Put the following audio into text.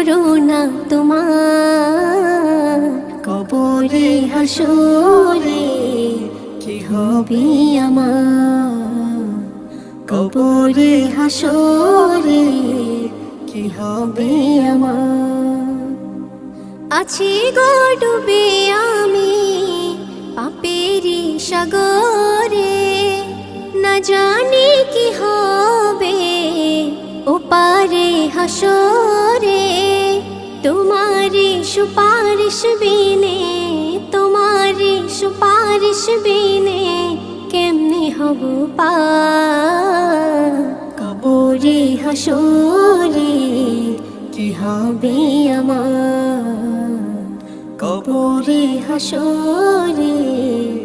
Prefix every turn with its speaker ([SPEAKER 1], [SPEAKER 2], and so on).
[SPEAKER 1] করুণা তোমার, কবরে হাসরে কি হবে আমার, কবরে হাসরে কি হবে আমার। আছি গো ডুবে আমি পাপেরি সাগরে, না জানি কি হবে ওপারে হাসরে। তোমারি সুপারিশ বিনে, তোমারি সুপারিশ বিনে কেমনে হব পার, কবরে হাসরে কি হবে আমার, কবরে হাসরে